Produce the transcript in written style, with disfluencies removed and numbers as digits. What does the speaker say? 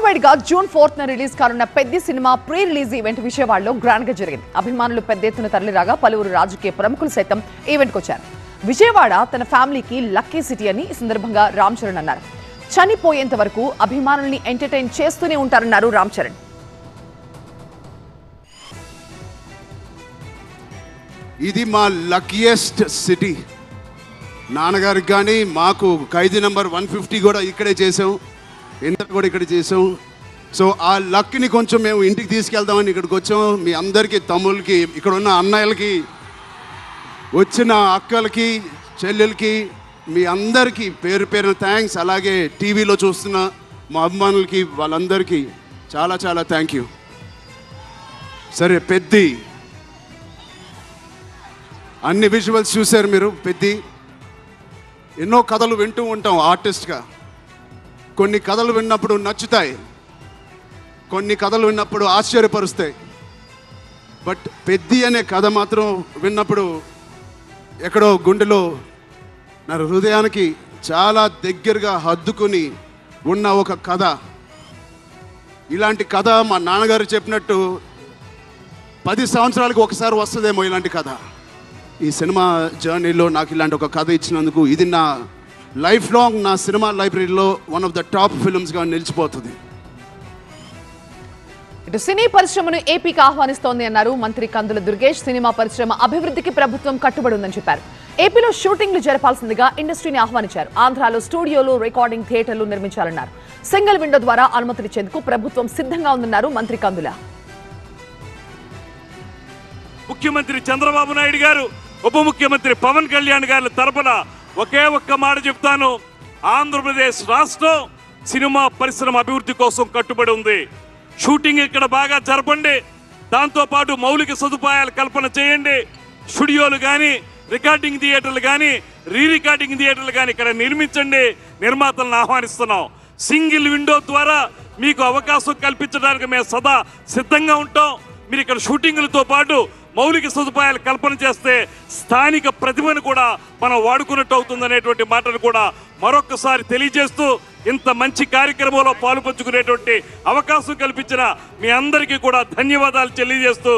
World గా June 4th release కానున్న Peddi cinema pre release event విజయవాడలో గ్రాండ్ గా జరిగింది. అభిమానులు పెద్ద ఎత్తున తరలిరాగా పలువురు రాజకీయ ప్రముఖులు సైతం ఈవెంట్ కు వచ్చారు. విజయవాడ తన ఫ్యామిలీకి లక్కీ సిటీ అని ఈ సందర్భంగా రామ్ చరణ్ అన్నారు. చనిపోయేంత వరకు అభిమానుల్ని ఎంటర్టైన్ చేస్తూనే ఉంటారన్నారు రామ్ చరణ్. ఇది మా లక్కీయెస్ట్ సిటీ. నాన్నగారికి కానీ మాకు ఖైదీ నెంబర్ 150 కూడా ఇక్కడే చేసాం, ఇంటర్ కూడా ఇక్కడ చేసాం. సో ఆ లక్ని కొంచెం మేము ఇంటికి తీసుకెళ్దామని ఇక్కడికి వచ్చాం. మీ అందరికీ, తమ్ముళ్ళకి, ఇక్కడ ఉన్న అన్నయ్యలకి, వచ్చిన అక్కలకి, చెల్లెలకి, మీ అందరికీ పేరు పేరున థ్యాంక్స్. అలాగే టీవీలో చూస్తున్న మా అభిమానులకి, వాళ్ళందరికీ చాలా చాలా థ్యాంక్ యూ. సరే, పెద్ది అన్ని విజువల్స్ చూశారు మీరు. పెద్ది ఎన్నో కథలు వింటూ ఉంటాం ఆర్టిస్ట్గా. కొన్ని కథలు విన్నప్పుడు నచ్చుతాయి, కొన్ని కథలు విన్నప్పుడు ఆశ్చర్యపరుస్తాయి. బట్ పెద్ది అనే కథ మాత్రం విన్నప్పుడు ఎక్కడో గుండెలో నా హృదయానికి చాలా దగ్గరగా హద్దుకుని ఉన్న ఒక కథ. ఇలాంటి కథ మా నాన్నగారు చెప్పినట్టు 10 సంవత్సరాలకు ఒకసారి వస్తుందేమో ఇలాంటి కథ. ఈ సినిమా జర్నీలో నాకు ఇలాంటి ఒక కథ ఇచ్చినందుకు ఇది నా లైఫ్ లాంగ్, నా సినిమా లైబ్రరీలో వన్ ఆఫ్ ద టాప్ ఫిల్మ్స్గా నిలిచిపోతుంది. ఇటు సినీ పరిశ్రమను ఏపీకి ఆహ్వానిస్తోంది అన్నారు మంత్రి కందుల దుర్గేష్. సినిమా పరిశ్రమ అభివృద్ధికి ప్రభుత్వం కట్టుబడి ఉందని చెప్పారు. ఏపీలో షూటింగ్లు జరపాల్సిందిగా ఇండస్ట్రీని ఆహ్వానించారు. ఆంధ్రాలో స్టూడియోలు, రికార్డింగ్ థియేటర్లు నిర్మించాలన్నారు. సింగిల్ విండో ద్వారా అనుమతులిచ్చేందుకు ప్రభుత్వం సిద్ధంగా ఉందన్నారు మంత్రి కందుల. ముఖ్యమంత్రి చంద్రబాబు నాయుడు గారు, ఉప ముఖ్యమంత్రి పవన్ కళ్యాణ్ గారి తరపున ఒకే ఒక్క మాట చెప్తాను. ఆంధ్రప్రదేశ్ రాష్ట్రం సినిమా పరిశ్రమ అభివృద్ధి కోసం కట్టుబడి ఉంది. షూటింగ్ ఇక్కడ బాగా జరపండి, దాంతోపాటు మౌలిక సదుపాయాల కల్పన చేయండి. స్టూడియోలు కానీ, రికార్డింగ్ థియేటర్లు కానీ, రికార్డింగ్ థియేటర్లు కానీ ఇక్కడ నిర్మించండి. నిర్మాతలను ఆహ్వానిస్తున్నాం. సింగిల్ విండో ద్వారా మీకు అవకాశం కల్పించడానికి మేము సదా సిద్ధంగా ఉంటాం. మీరు ఇక్కడ షూటింగులతో పాటు మౌలిక సదుపాయాలు కల్పన చేస్తే స్థానిక ప్రతిభను కూడా మనం వాడుకున్నట్టు అవుతుందనేటువంటి మాటను కూడా మరొక్కసారి తెలియజేస్తూ, ఇంత మంచి కార్యక్రమంలో పాలుపంచుకునేటువంటి అవకాశం కల్పించిన మీ అందరికీ కూడా ధన్యవాదాలు తెలియజేస్తూ